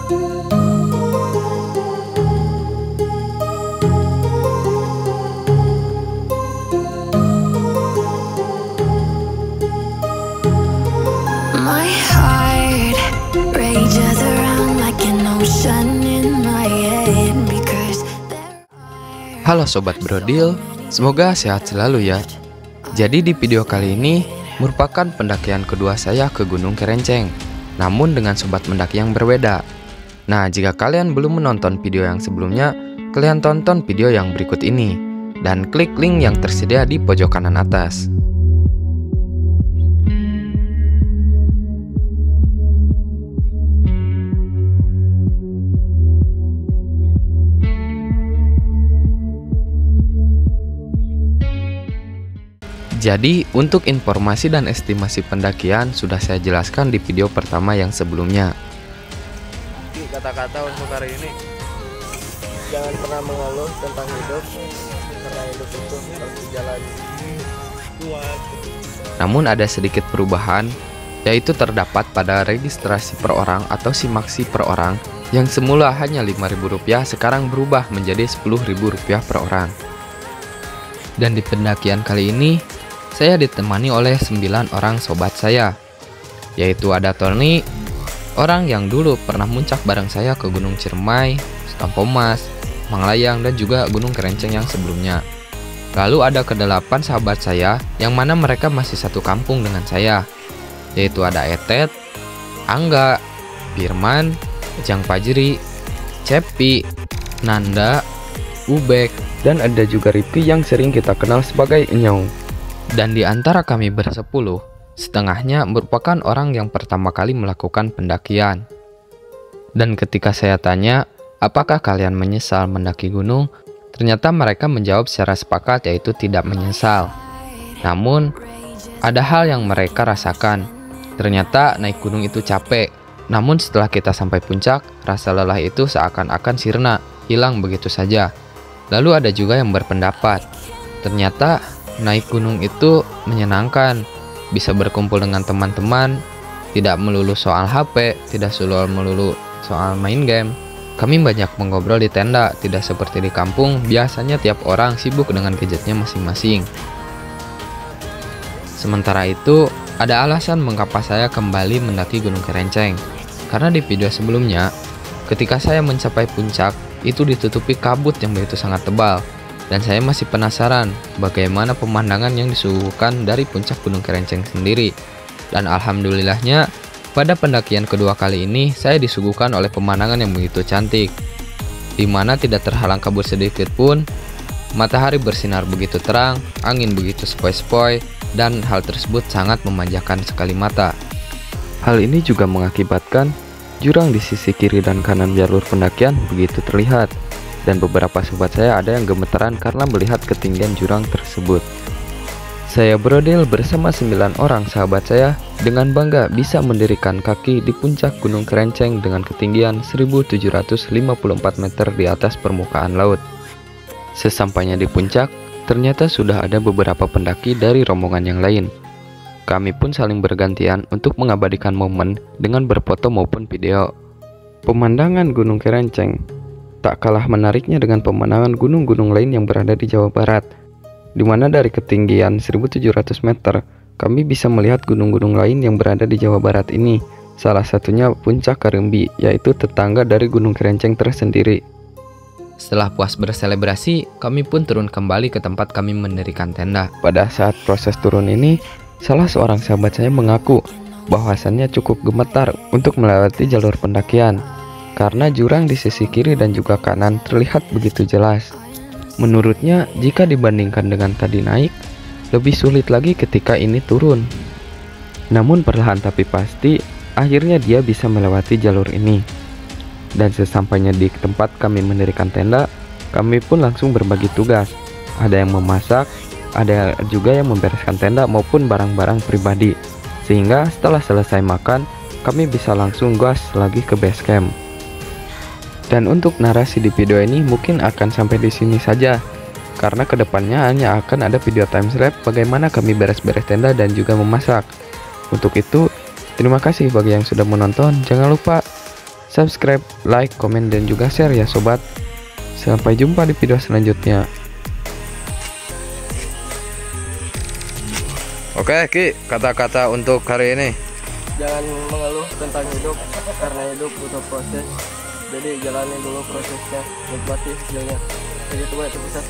My heart rages around like an ocean in my head because Halo Sobat Brodil, semoga sehat selalu ya. Jadi di video kali ini merupakan pendakian kedua saya ke Gunung Kerenceng, namun dengan sobat mendaki yang berbeda. Nah, jika kalian belum menonton video yang sebelumnya, kalian tonton video yang berikut ini dan klik link yang tersedia di pojok kanan atas. Jadi, untuk informasi dan estimasi pendakian sudah saya jelaskan di video pertama yang sebelumnya. Kata-kata untuk hari ini, jangan pernah mengeluh tentang hidup, karena hidup itu harus dijalani. Namun ada sedikit perubahan, yaitu terdapat pada registrasi per orang atau simaksi per orang yang semula hanya Rp5.000 sekarang berubah menjadi Rp10.000 per orang. Dan di pendakian kali ini saya ditemani oleh 9 orang sobat saya, yaitu ada Tony, orang yang dulu pernah muncak bareng saya ke Gunung Ciremai, Tampomas, Manglayang, dan juga Gunung Kerenceng yang sebelumnya. Lalu ada ke-8 sahabat saya yang mana mereka masih satu kampung dengan saya, yaitu ada Etet, Angga, Firman, Jang Pajri, Cepi, Nanda, Ubek, dan ada juga Ripi yang sering kita kenal sebagai Enyong. Dan di antara kami bersepuluh, setengahnya merupakan orang yang pertama kali melakukan pendakian. Dan ketika saya tanya, apakah kalian menyesal mendaki gunung? Ternyata mereka menjawab secara sepakat yaitu tidak menyesal. Namun, ada hal yang mereka rasakan. Ternyata naik gunung itu capek. Namun setelah kita sampai puncak, rasa lelah itu seakan-akan sirna, hilang begitu saja. Lalu ada juga yang berpendapat, ternyata naik gunung itu menyenangkan, bisa berkumpul dengan teman-teman, tidak melulu soal HP, tidak melulu soal main game. Kami banyak mengobrol di tenda, tidak seperti di kampung, biasanya tiap orang sibuk dengan gadgetnya masing-masing. Sementara itu, ada alasan mengapa saya kembali mendaki Gunung Kerenceng. Karena di video sebelumnya, ketika saya mencapai puncak, itu ditutupi kabut yang begitu sangat tebal. Dan saya masih penasaran bagaimana pemandangan yang disuguhkan dari puncak Gunung Kerenceng sendiri. Dan alhamdulillahnya, pada pendakian kedua kali ini saya disuguhkan oleh pemandangan yang begitu cantik, dimana tidak terhalang kabut sedikit pun, matahari bersinar begitu terang, angin begitu sepoi-sepoi, dan hal tersebut sangat memanjakan sekali mata. Hal ini juga mengakibatkan jurang di sisi kiri dan kanan jalur pendakian begitu terlihat. Dan beberapa sobat saya ada yang gemetaran karena melihat ketinggian jurang tersebut. Saya Brodil bersama 9 orang sahabat saya dengan bangga bisa mendirikan kaki di puncak Gunung Kerenceng dengan ketinggian 1754 meter di atas permukaan laut. Sesampainya di puncak, ternyata sudah ada beberapa pendaki dari rombongan yang lain. Kami pun saling bergantian untuk mengabadikan momen dengan berfoto maupun video. Pemandangan Gunung Kerenceng tak kalah menariknya dengan pemandangan gunung-gunung lain yang berada di Jawa Barat, di mana dari ketinggian 1700 meter, kami bisa melihat gunung-gunung lain yang berada di Jawa Barat ini, salah satunya Puncak Karembi, yaitu tetangga dari Gunung Kerenceng tersendiri. Setelah puas berselebrasi, kami pun turun kembali ke tempat kami mendirikan tenda. Pada saat proses turun ini, salah seorang sahabat saya mengaku bahwasannya cukup gemetar untuk melewati jalur pendakian, karena jurang di sisi kiri dan juga kanan terlihat begitu jelas. Menurutnya, jika dibandingkan dengan tadi naik, lebih sulit lagi ketika ini turun. Namun perlahan tapi pasti, akhirnya dia bisa melewati jalur ini. Dan sesampainya di tempat kami mendirikan tenda, kami pun langsung berbagi tugas. Ada yang memasak, ada juga yang membereskan tenda maupun barang-barang pribadi. Sehingga setelah selesai makan, kami bisa langsung gas lagi ke base camp. Dan untuk narasi di video ini mungkin akan sampai di sini saja, karena kedepannya hanya akan ada video timelapse bagaimana kami beres-beres tenda dan juga memasak. Untuk itu, terima kasih bagi yang sudah menonton. Jangan lupa subscribe, like, komen, dan juga share ya sobat. Sampai jumpa di video selanjutnya. Oke Ki, kata-kata untuk hari ini. Jangan mengeluh tentang hidup, karena hidup butuh proses. Jadi jalani dulu prosesnya, nikmati hasilnya. Jadi itu baik, itu bisa.